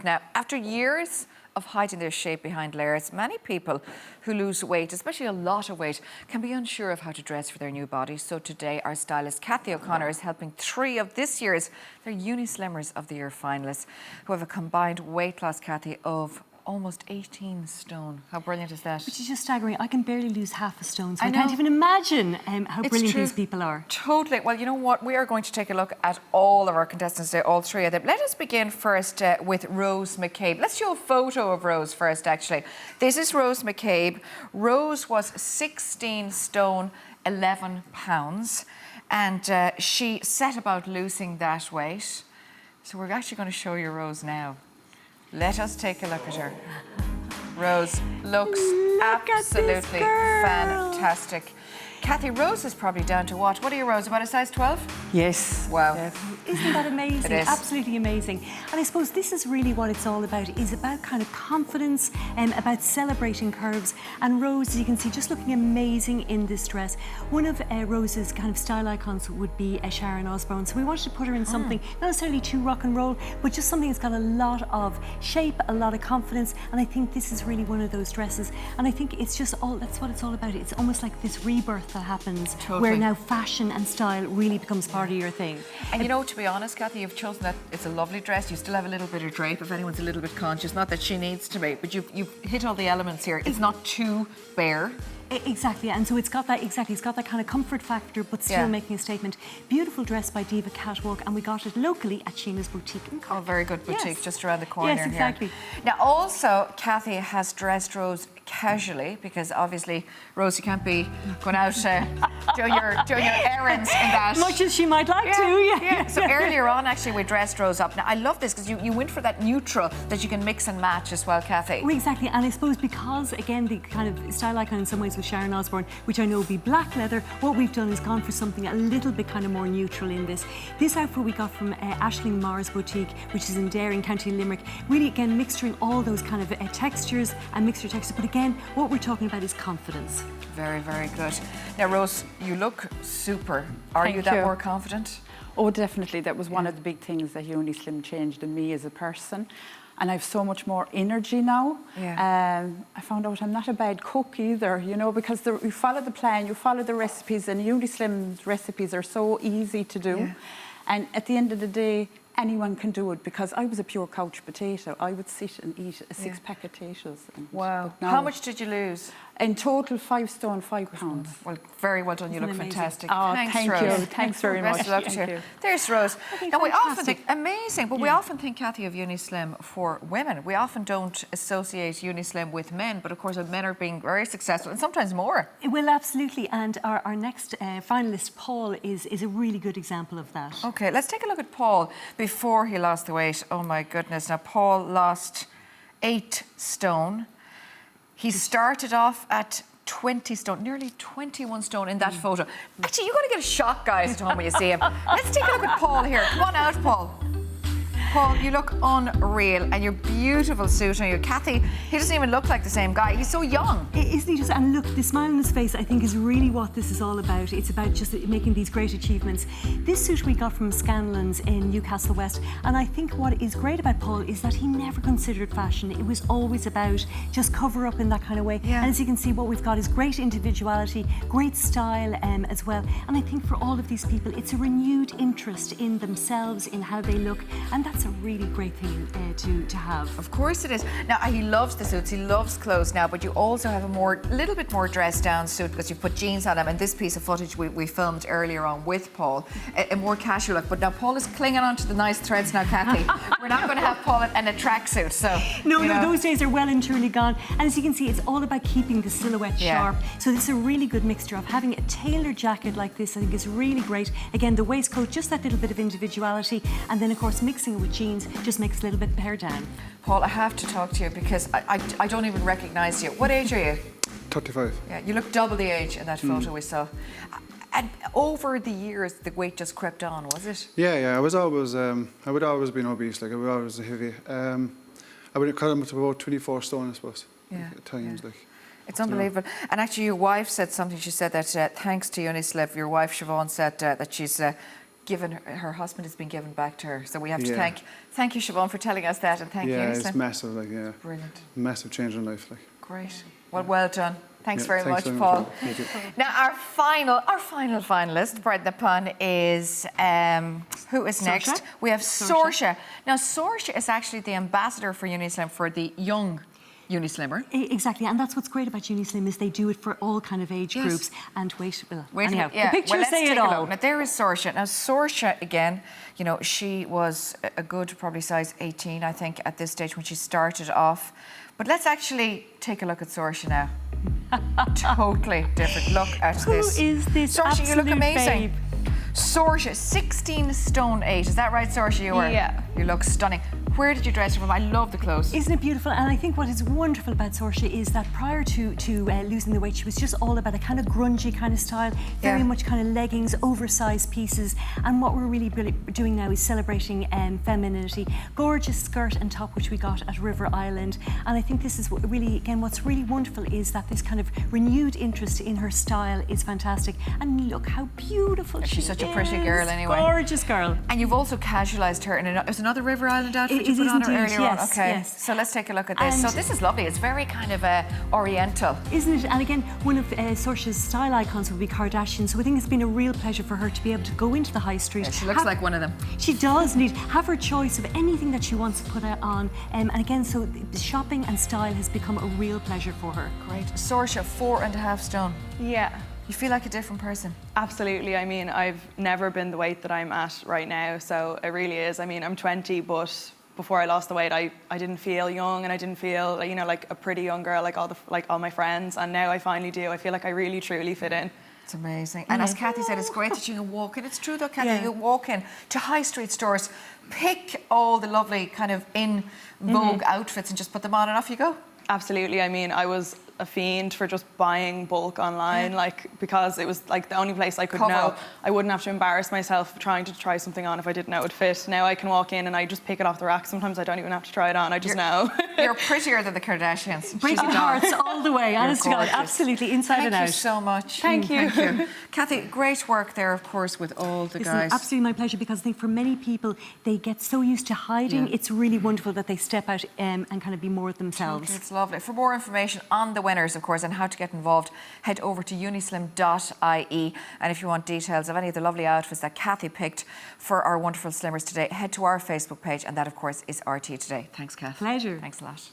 Now, after years of hiding their shape behind layers, many people who lose weight, especially a lot of weight, can be unsure of how to dress for their new bodies. So today, our stylist Cathy O'Connor is helping 3 of this year's, their Unislimmers of the Year finalists, who have a combined weight loss, Cathy, of almost 18 stone. How brilliant is that? Which is just staggering. I can barely lose half a stone, so I can't even imagine how brilliant these people are. Totally. Well, you know what? We are going to take a look at all of our contestants today, all 3 of them. Let us begin first with Rose McCabe. Let's show a photo of Rose first, actually. This is Rose McCabe. Rose was 16 stone, 11 pounds, and she set about losing that weight. So we're actually going to show you Rose now. Let us take a look at her. Rose looks absolutely fantastic. Cathy, Rose is probably down to what? What are you, Rose? About a size 12? Yes. Wow. Yes. Isn't that amazing? It is. Absolutely amazing. And I suppose this is really what it's all about, is about kind of confidence and about celebrating curves. And Rose, as you can see, just looking amazing in this dress. One of Rose's kind of style icons would be Sharon Osbourne. So we wanted to put her in something, not necessarily too rock and roll, but just something that's got a lot of shape, a lot of confidence. And I think this is really one of those dresses. And I think it's just all, that's what it's all about. It's almost like this rebirth that happens, where now fashion and style really becomes part of your thing. And you know, to be honest, Cathy, you've chosen that. It's a lovely dress. You still have a little bit of drape if anyone's a little bit conscious. Not that she needs to be, but you've hit all the elements here. It's not too bare. Exactly, and so it's got that it's got that kind of comfort factor, but still making a statement. Beautiful dress by Diva Catwalk, and we got it locally at Sheena's Boutique in Cork. Oh, very good boutique, just around the corner. Yes, exactly. Here. Now, also, Cathy has dressed Rose casually, because obviously, Rose, you can't be going out doing your errands in that. Much as she might like to, So earlier on, actually, we dressed Rose up. Now, I love this, because you went for that neutral that you can mix and match as well, Cathy. Well, exactly, and I suppose because, again, the kind of style icon in some ways with Sharon Osbourne, which I know will be black leather, what we've done is gone for something a little bit kind of more neutral in this. This outfit we got from Aisling Maura's Boutique, which is in Dairy in County Limerick. Really, again, mixturing all those kind of textures and mixture textures, but again, what we're talking about is confidence. Very, very good. Now, Rose, you look super. Are you that more confident? Oh, definitely. That was one of the big things that Unislim changed in me as a person. And I have so much more energy now. I found out I'm not a bad cook either, you know, because you follow the plan, you follow the recipes, and Unislim's recipes are so easy to do. And at the end of the day, anyone can do it, because I was a pure couch potato. I would sit and eat a 6-pack of potatoes. Wow. How much did you lose? In total, 5 stone, 5 pounds. Well, very well done. You look fantastic. Oh, thank Rose. you. Thanks very much. Best of luck to you. There's Rose. Now, we often think, amazing, but we often think, Cathy, of Unislim for women. We often don't associate Unislim with men, but of course, men are being very successful, and sometimes more. Well, absolutely, and our next finalist, Paul, is a really good example of that. Okay, let's take a look at Paul before he lost the weight. Oh my goodness. Now, Paul lost 8 stone. He started off at 20 stone, nearly 21 stone in that photo. Actually, you're going to get a shock, guys, at home when you see him. Let's take a look at Paul here. Come on out, Paul. Paul, you look unreal, and your beautiful suit on you. Cathy, he doesn't even look like the same guy. He's so young. Isn't he just? And look, the smile on his face, I think, is really what this is all about. It's about just making these great achievements. This suit we got from Scanlon's in Newcastle West, and I think what is great about Paul is that he never considered fashion. It was always about just cover up in that kind of way. And as you can see, what we've got is great individuality, great style as well. And I think for all of these people, it's a renewed interest in themselves, in how they look, and that's a really great thing to have. Of course it is. Now, he loves the suits, he loves clothes now, but you also have a little bit more dressed down suit, because you put jeans on him, and this piece of footage we filmed earlier on with Paul, a more casual look. But now Paul is clinging on to the nice threads now, Cathy. We're not going to have Paul in a tracksuit, so... No, those days are well and truly gone. And as you can see, it's all about keeping the silhouette sharp. So this is a really good mixture of having a tailored jacket like this. I think is really great. Again, the waistcoat, just that little bit of individuality, and then of course mixing it with jeans just makes a little bit pared down. Paul, I have to talk to you, because I don't even recognise you. What age are you? 35. Yeah, you look double the age in that photo we saw. And over the years, the weight just crept on, was it? Yeah. I would always been obese. Like, I would always heavy. I would cut him to about 24 stone, I suppose. At times, like. It's unbelievable. And actually, your wife said something. She said that thanks to Unislim, your wife Siobhan said that she's given her husband has been given back to her. So we have to Yeah. thank you, Siobhan, for telling us that, and thank you. Yeah, it's Unislim. massive, like, yeah. Brilliant. Massive change in life, like. Great. Well done. Thanks Yeah, very thanks much, very Paul. much. Thank you. Now, our final finalist, pardon the pun, is who is next? We have Sorsha. Now, Sorsha is actually the ambassador for Unislim for the young Unislimmer. Exactly, and that's what's great about Unislim is they do it for all kind of age groups. And wait, anyhow, yeah. the pictures let's say take it a all. look. Now, there is Sorsha. Now, Sorsha, again, you know, she was a good, probably size 18, I think, at this stage when she started off. But let's actually take a look at Sorsha now. Totally different. Look at this. Who is this Sorsha, you look absolute amazing. babe? Sorsha, 16 stone 8. Is that right, Sorsha? You were? Yeah. You look stunning. Where did you dress her from? I love the clothes. Isn't it beautiful? And I think what is wonderful about Sorsha is that prior to losing the weight, she was just all about a kind of grungy kind of style, very much kind of leggings, oversized pieces. And what we're really doing now is celebrating femininity. Gorgeous skirt and top, which we got at River Island. And I think this is what really, again, what's really wonderful is that this kind of renewed interest in her style is fantastic. And look how beautiful she is. She's such a pretty girl anyway. Gorgeous girl. And you've also casualised her in there's another River Island outfit you It put is on her indeed, earlier on. yes, Okay, yes. so let's take a look at this. So And- this is lovely. It's very kind of oriental. Isn't it? And again, one of Sorsha's style icons would be Kardashian. So I think it's been a real pleasure for her to be able to go into the high street. Yeah, she looks like one of them. She does indeed have her choice of anything that she wants to put on. And again, so the shopping and style has become a real pleasure for her. Great. Sorsha, 4.5 stone. Yeah, You feel like a different person. absolutely. I mean, I've never been the weight that I'm at right now, so it really is. I mean, I'm 20, but before I lost the weight, I didn't feel young, and I didn't feel, you know, like a pretty young girl like all my friends. And now I finally do. I feel like I really truly fit in. It's amazing. And as Cathy said, it's great that you can walk in. It's true though, Cathy, Yeah. you walk in to high street stores, pick all the lovely kind of in vogue outfits and just put them on and off you go. Absolutely. I mean, I was a fiend for just buying bulk online, like, because it was like the only place I could Cover know. up. I wouldn't have to embarrass myself trying to try something on if I didn't know it would fit. Now I can walk in and I just pick it off the rack. Sometimes I don't even have to try it on. I just know. You're prettier than the Kardashians. Breaking hearts all the way, honest to God, gorgeous. absolutely, inside and out. Thank you so much. Thank you. Thank you. Cathy, great work there, of course, with all the Listen, guys. absolutely my pleasure, because I think for many people, they get so used to hiding. Yeah. It's really wonderful that they step out and kind of be more themselves. It's lovely. For more information on the winners, of course, and how to get involved, head over to unislim.ie. And if you want details of any of the lovely outfits that Cathy picked for our wonderful slimmers today, head to our Facebook page, and that, of course, is RTÉ Today. Thanks, Kath. Pleasure. Thanks a lot.